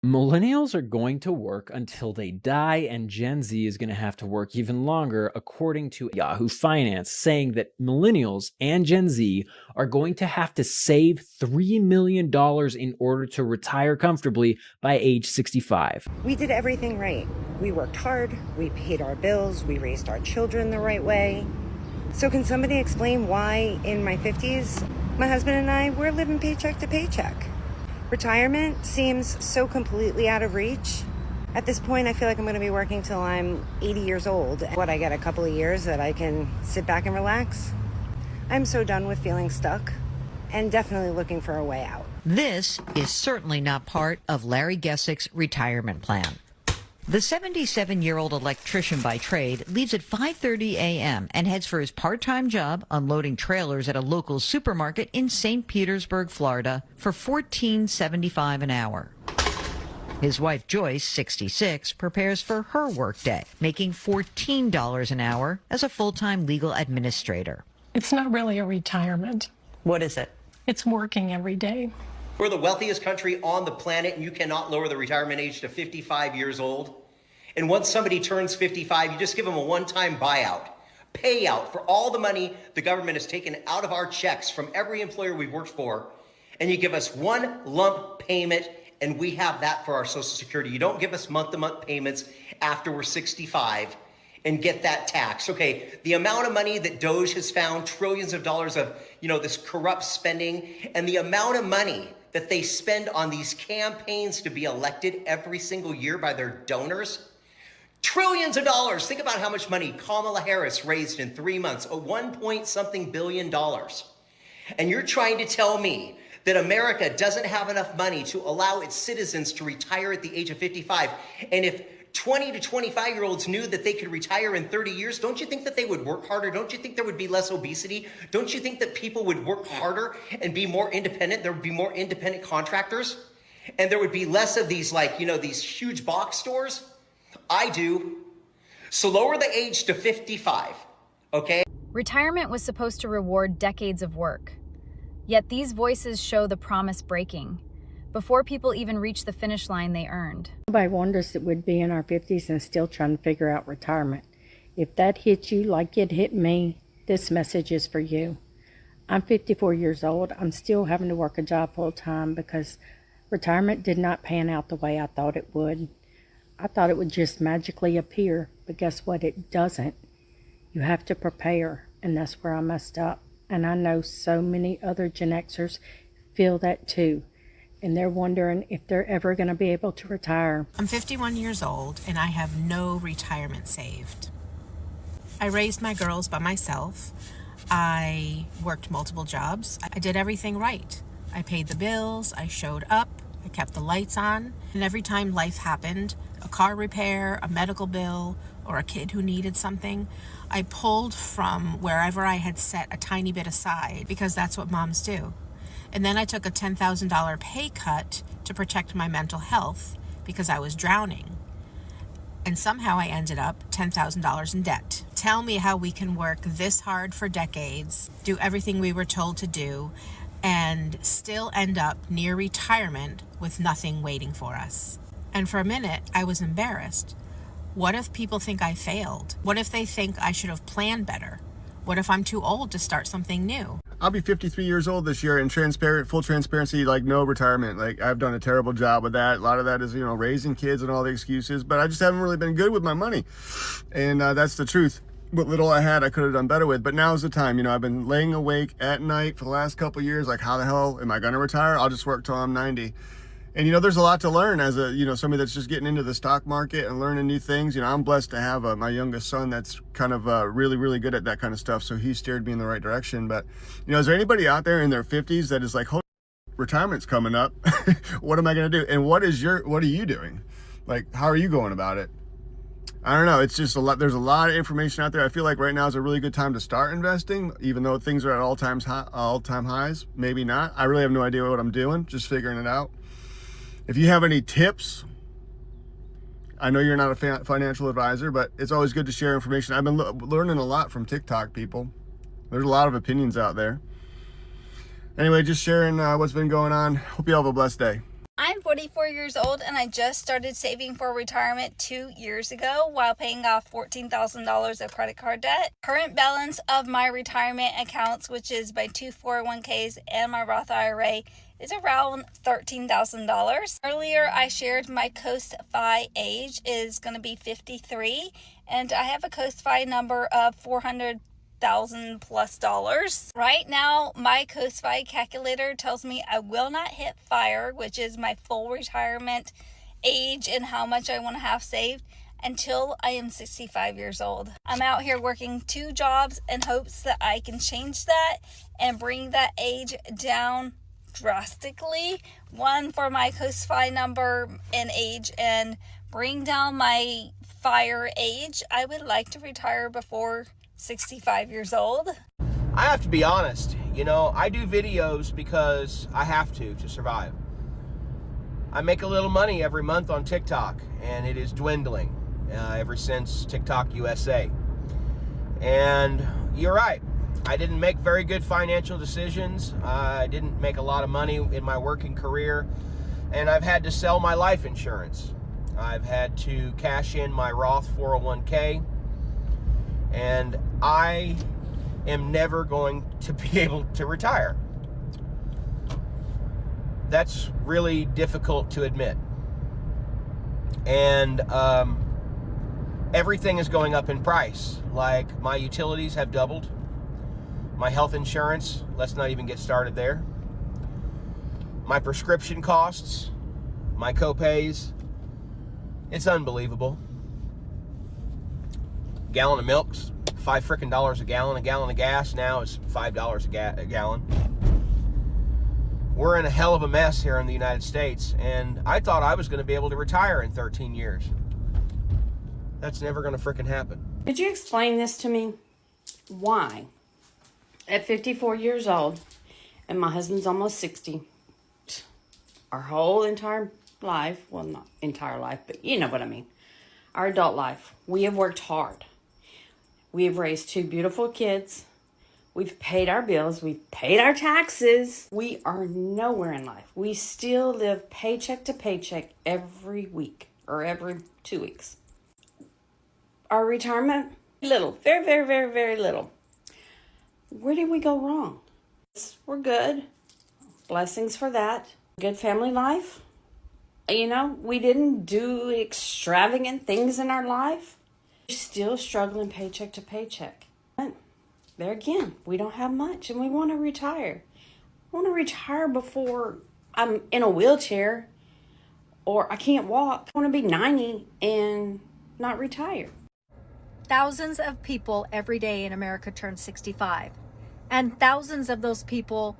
Millennials are going to work until they die, and Gen Z is going to have to work even longer, according to Yahoo Finance, saying that millennials and Gen Z are going to have to save $3 million in order to retire comfortably by age 65. We did everything right. We worked hard, we paid our bills, we raised our children the right way. So can somebody explain why in my 50s, my husband and I, we're living paycheck to paycheck? Retirement seems so completely out of reach. At this point, I feel like I'm going to be working till I'm 80 years old. I get a couple of years that I can sit back and relax? I'm so done with feeling stuck and definitely looking for a way out. This is certainly not part of Larry Gessick's retirement plan. The 77-year-old electrician by trade leaves at 5:30 a.m. and heads for his part-time job unloading trailers at a local supermarket in St. Petersburg, Florida, for $14.75 an hour. His wife, Joyce, 66, prepares for her workday, making $14 an hour as a full-time legal administrator. It's not really a retirement. What is it? It's working every day. We're the wealthiest country on the planet, and you cannot lower the retirement age to 55 years old. And once somebody turns 55, you just give them a one-time payout for all the money the government has taken out of our checks from every employer we've worked for, and you give us one lump payment, and we have that for our Social Security. You don't give us month-to-month payments after we're 65 and get that tax. Okay, the amount of money that Doge has found, trillions of dollars of, this corrupt spending, and the amount of money that they spend on these campaigns to be elected every single year by their donors. Trillions of dollars. Think about how much money Kamala Harris raised in 3 months, $1 billion. And you're trying to tell me that America doesn't have enough money to allow its citizens to retire at the age of 55. And if 20 to 25-year-olds knew that they could retire in 30 years, don't you think that they would work harder? Don't you think there would be less obesity? Don't you think that people would work harder and be more independent? There would be more independent contractors? And there would be less of these, these huge box stores? I do. So lower the age to 55, okay? Retirement was supposed to reward decades of work. Yet these voices show the promise breaking. Before people even reach the finish line they earned. Nobody wonders that we'd be in our 50s and still trying to figure out retirement. If that hit you like it hit me, this message is for you. I'm 54 years old. I'm still having to work a job full time because retirement did not pan out the way I thought it would. I thought it would just magically appear, but guess what? It doesn't. You have to prepare, and that's where I messed up. And I know so many other Gen Xers feel that too. And they're wondering if they're ever going to be able to retire. I'm 51 years old, and I have no retirement saved. I raised my girls by myself. I worked multiple jobs. I did everything right. I paid the bills, I showed up, I kept the lights on, and every time life happened, a car repair, a medical bill, or a kid who needed something, I pulled from wherever I had set a tiny bit aside, because that's what moms do. And then I took a $10,000 pay cut to protect my mental health because I was drowning. And somehow I ended up $10,000 in debt. Tell me how we can work this hard for decades, do everything we were told to do, and still end up near retirement with nothing waiting for us. And for a minute, I was embarrassed. What if people think I failed? What if they think I should have planned better? What if I'm too old to start something new? I'll be 53 years old this year, and full transparency, no retirement. I've done a terrible job with that. A lot of that is, raising kids and all the excuses, but I just haven't really been good with my money. And that's the truth. What little I had, I could have done better with, but now's the time. I've been laying awake at night for the last couple of years. How the hell am I going to retire? I'll just work till I'm 90. And, there's a lot to learn as somebody that's just getting into the stock market and learning new things. I'm blessed to have my youngest son that's kind of really, really good at that kind of stuff. So he steered me in the right direction. But, is there anybody out there in their 50s that is holy, retirement's coming up? What am I going to do? And what are you doing? How are you going about it? I don't know. It's just a lot. There's a lot of information out there. I feel like right now is a really good time to start investing, even though things are at all-time highs. Maybe not. I really have no idea what I'm doing. Just figuring it out. If you have any tips, I know you're not a financial advisor, but it's always good to share information. I've been learning a lot from TikTok people. There's a lot of opinions out there. Anyway, just sharing what's been going on. Hope you all have a blessed day. I'm 44 years old and I just started saving for retirement 2 years ago while paying off $14,000 of credit card debt. Current balance of my retirement accounts, which is my two 401ks and my Roth IRA, is around $13,000. Earlier, I shared my Coast-Fi age is going to be 53, and I have a Coast-Fi number of $400,000+ Right now, my Coast-Fi calculator tells me I will not hit FIRE, which is my full retirement age and how much I want to have saved, until I am 65 years old. I'm out here working 2 jobs in hopes that I can change that and bring that age down drastically. One for my Coast-Fi number and age, and bring down my FIRE age. I would like to retire before 65 years old. I have to be honest, I do videos because I have to survive. I make a little money every month on TikTok, and it is dwindling ever since TikTok USA. And you're right, I didn't make very good financial decisions. I didn't make a lot of money in my working career, and I've had to sell my life insurance. I've had to cash in my Roth 401k, and I am never going to be able to retire. That's really difficult to admit. And everything is going up in price. Like, my utilities have doubled. My health insurance, let's not even get started there. My prescription costs, my co-pays, it's unbelievable. Gallon of milk's $5 a gallon. A gallon of gas now is $5 a gallon. We're in a hell of a mess here in the United States, and I thought I was going to be able to retire in 13 years. That's never going to frickin' happen. Could you explain this to me? Why, at 54 years old, and my husband's almost 60, our whole entire life, well, not entire life, but you know what I mean, our adult life, we have worked hard. We have raised 2 beautiful kids. We've paid our bills. We've paid our taxes. We are nowhere in life. We still live paycheck to paycheck every week or every 2 weeks. Our retirement, little, very, very, very, very little. Where did we go wrong? We're good. Blessings for that. Good family life. We didn't do extravagant things in our life. We're still struggling paycheck to paycheck. But there again, we don't have much and we want to retire. I want to retire before I'm in a wheelchair or I can't walk. I want to be 90 and not retire. Thousands of people every day in America turn 65, and thousands of those people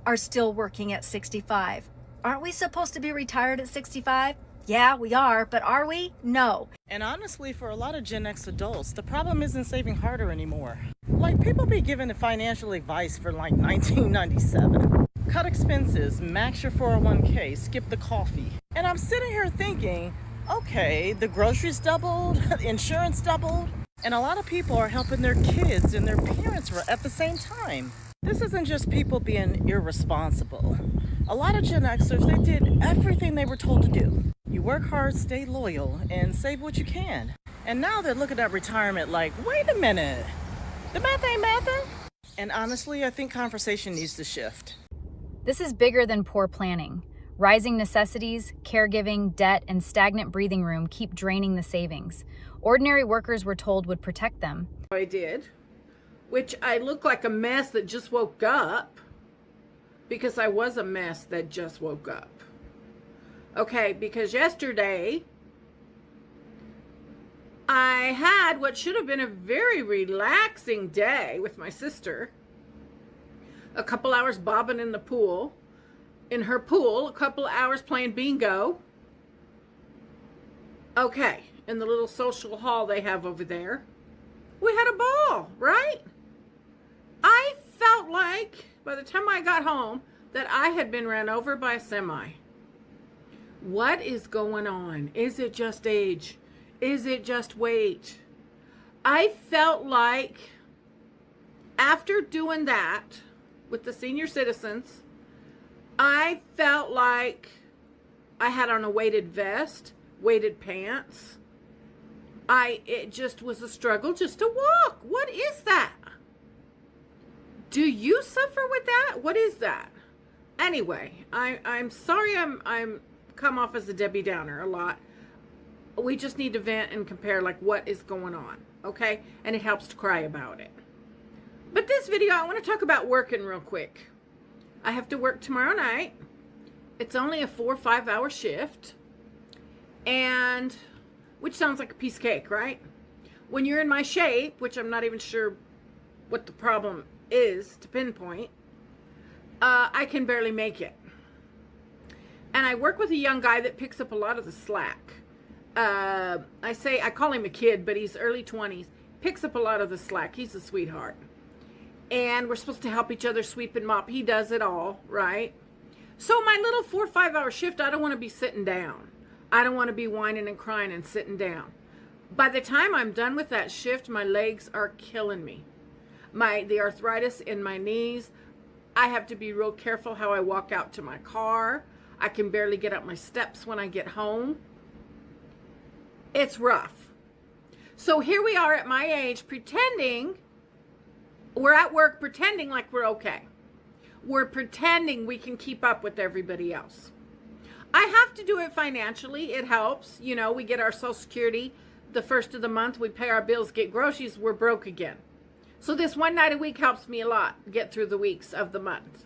are still working at 65. Aren't we supposed to be retired at 65? Yeah, we are, but are we? No. And honestly, for a lot of Gen X adults, the problem isn't saving harder anymore. Like, people be given the financial advice for like 1997. Cut expenses, max your 401k, skip the coffee. And I'm sitting here thinking, okay, the groceries doubled, insurance doubled, and a lot of people are helping their kids and their parents at the same time. This isn't just people being irresponsible. A lot of Gen Xers, they did everything they were told to do. You work hard, stay loyal, and save what you can. And now they're looking at retirement like, wait a minute, the math ain't mathing? And honestly, I think conversation needs to shift. This is bigger than poor planning. Rising necessities, caregiving, debt, and stagnant breathing room keep draining the savings. Ordinary workers were told would protect them. I did, which I look like a mess that just woke up, because I was a mess that just woke up. Okay, because yesterday I had what should have been a very relaxing day with my sister. A couple hours bobbing in the pool, in her pool, a couple hours playing bingo. Okay, in the little social hall they have over there. We had a ball, right? I felt like by the time I got home that I had been ran over by a semi. What is going on? Is it just age? Is it just weight? I felt like after doing that with the senior citizens, I felt like I had on a weighted vest, weighted pants. It just was a struggle just to walk. What is that? Do you suffer with that? What is that? Anyway, I'm sorry I'm come off as a Debbie Downer a lot. We just need to vent and compare like what is going on, okay? And it helps to cry about it. But this video, I want to talk about working real quick. I have to work tomorrow night. It's only a 4 or 5 hour shift. And which sounds like a piece of cake, right? When you're in my shape, which I'm not even sure what the problem is to pinpoint, I can barely make it. And I work with a young guy that picks up a lot of the slack. I call him a kid, but he's early 20s. Picks up a lot of the slack. He's a sweetheart. And we're supposed to help each other sweep and mop. He does it all, right? So my little 4 or 5 hour shift, I don't want to be sitting down. I don't want to be whining and crying and sitting down. By the time I'm done with that shift, my legs are killing me. The arthritis in my knees. I have to be real careful how I walk out to my car. I can barely get up my steps when I get home. It's rough. So here we are at my age pretending, we're at work pretending like we're okay. We're pretending we can keep up with everybody else. I have to do it financially. It helps. You know, we get our Social Security the first of the month. We pay our bills, get groceries. We're broke again. So this one night a week helps me a lot get through the weeks of the month,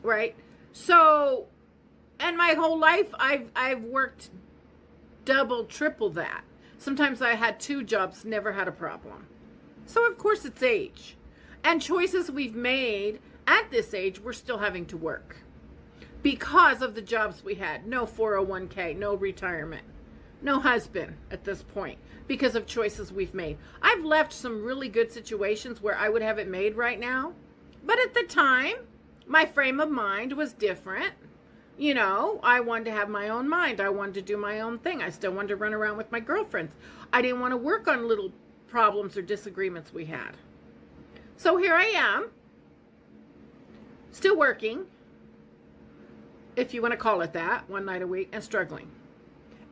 right? So, and my whole life I've worked double, triple that. Sometimes I had 2 jobs, never had a problem. So of course it's age. And choices we've made at this age, we're still having to work. Because of the jobs we had. No 401k, no retirement, no husband at this point. Because of choices we've made. I've left some really good situations where I would have it made right now. But at the time, my frame of mind was different. You know, I wanted to have my own mind. I wanted to do my own thing. I still wanted to run around with my girlfriends. I didn't want to work on little problems or disagreements we had. So here I am, still working, if you want to call it that, 1 night a week, and struggling.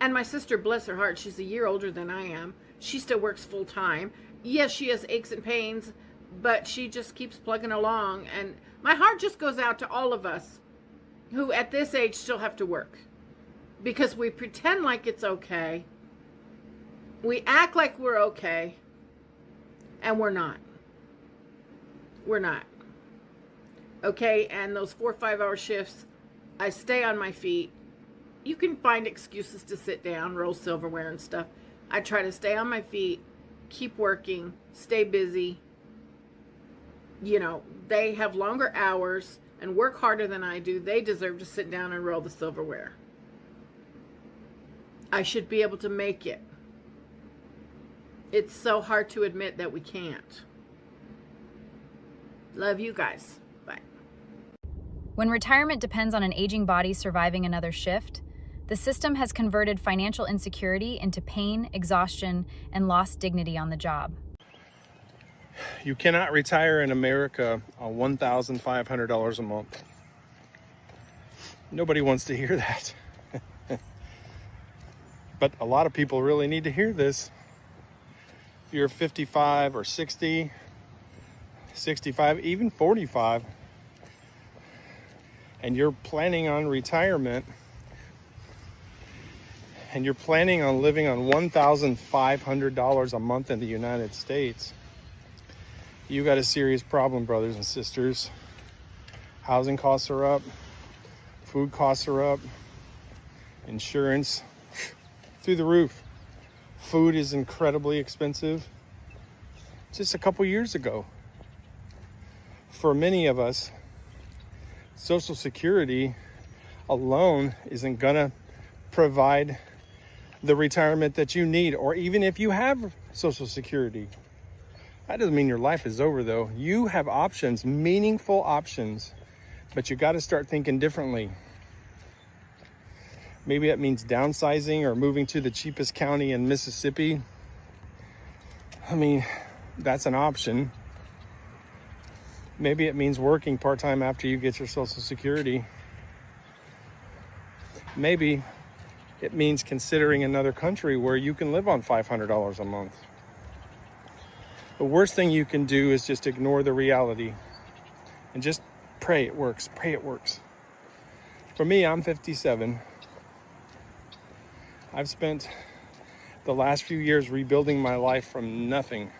And my sister, bless her heart, she's a year older than I am. She still works full time. Yes, she has aches and pains, but she just keeps plugging along. And my heart just goes out to all of us who at this age still have to work. Because we pretend like it's okay. We act like we're okay. And we're not. We're not. Okay, and those 4 or 5 hour shifts, I stay on my feet. You can find excuses to sit down, roll silverware and stuff. I try to stay on my feet, keep working, stay busy. You know, they have longer hours and work harder than I do. They deserve to sit down and roll the silverware. I should be able to make it. It's so hard to admit that we can't. Love you guys. Bye. When retirement depends on an aging body surviving another shift, the system has converted financial insecurity into pain, exhaustion, and lost dignity on the job. You cannot retire in America on $1,500 a month. Nobody wants to hear that. But a lot of people really need to hear this. If you're 55 or 60, 65, even 45, and you're planning on retirement, and you're planning on living on $1,500 a month in the United States, you got a serious problem, brothers and sisters. Housing costs are up, food costs are up, insurance through the roof. Food is incredibly expensive. Just a couple years ago, for many of us, Social Security alone isn't gonna provide the retirement that you need, or even if you have Social Security. That doesn't mean your life is over though. You have options, meaningful options, but you got to start thinking differently. Maybe that means downsizing or moving to the cheapest county in Mississippi. I mean, that's an option. Maybe it means working part-time after you get your Social Security. Maybe It means considering another country where you can live on $500 a month. The worst thing you can do is just ignore the reality and just pray it works. Pray it works. For me, I'm 57. I've spent the last few years rebuilding my life from nothing,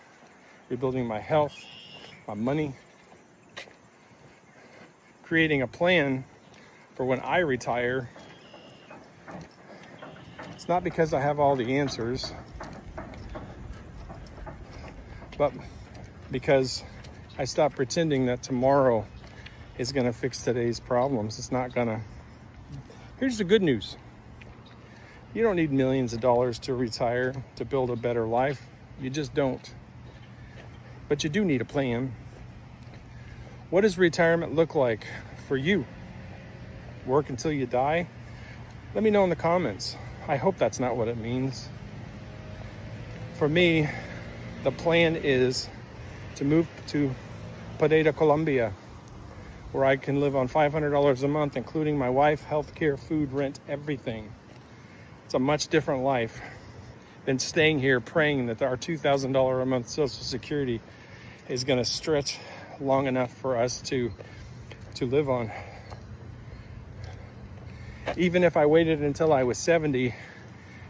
rebuilding my health, my money, creating a plan for when I retire. It's not because I have all the answers, but because I stopped pretending that tomorrow is going to fix today's problems. It's not going to. Here's the good news. You don't need millions of dollars to retire, to build a better life. You just don't. But you do need a plan. What does retirement look like for you? Work until you die? Let me know in the comments. I hope that's not what it means. For me, the plan is to move to Pereira, Colombia, where I can live on $500 a month, including my wife, healthcare, food, rent, everything. It's a much different life than staying here praying that our $2,000 a month Social Security is going to stretch long enough for us to live on. Even if I waited until I was 70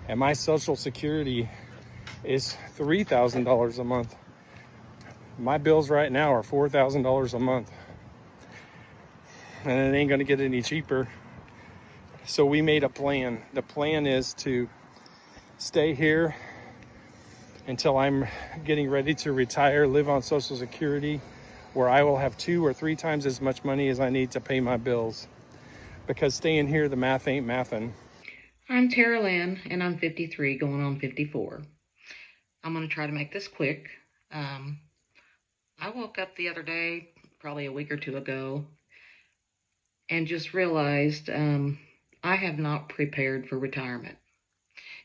and my Social Security is $3,000 a month, my bills right now are $4,000 a month. And it ain't gonna get any cheaper. So we made a plan. The plan is to stay here until I'm getting ready to retire, live on Social Security, where I will have 2 or 3 times as much money as I need to pay my bills. Because staying here, the math ain't mathin'. I'm Tara Lynn, and I'm 53, going on 54. I'm going to try to make this quick. I woke up the other day, probably a week or 2 ago, and just realized I have not prepared for retirement.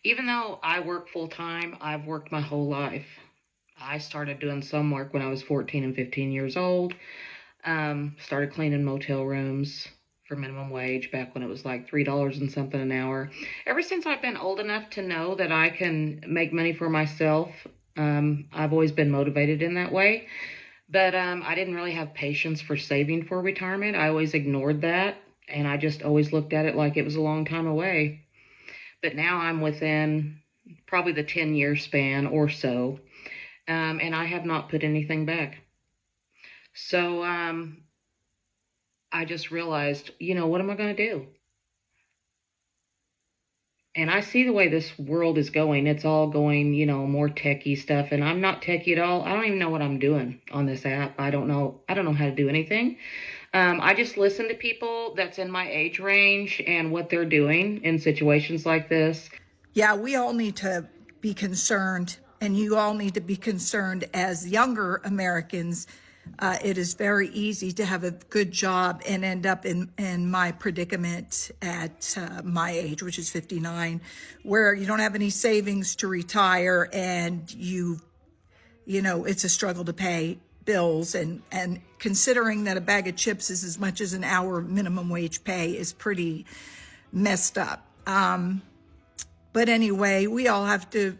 Even though I work full-time, I've worked my whole life. I started doing some work when I was 14 and 15 years old. Started cleaning motel rooms for minimum wage back when it was like $3 and something an hour. Ever since I've been old enough to know that I can make money for myself, I've always been motivated in that way. But I didn't really have patience for saving for retirement. I always ignored that, and I just always looked at it like it was a long time away. But now I'm within probably the 10-year span or so, and I have not put anything back. So I just realized, what am I going to do? And I see the way this world is going. It's all going, more techie stuff. And I'm not techie at all. I don't even know what I'm doing on this app. I don't know how to do anything. I just listen to people that's in my age range and what they're doing in situations like this. Yeah, we all need to be concerned, and you all need to be concerned as younger Americans. It is very easy to have a good job and end up in my predicament at my age, which is 59, where you don't have any savings to retire, and it's a struggle to pay bills. And considering that a bag of chips is as much as an hour minimum wage pay is pretty messed up. But anyway, we all have to,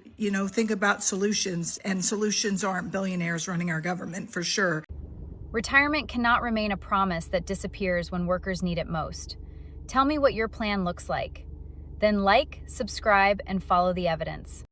think about solutions, and solutions aren't billionaires running our government, for sure. Retirement cannot remain a promise that disappears when workers need it most. Tell me what your plan looks like. Then like, subscribe, and follow the evidence.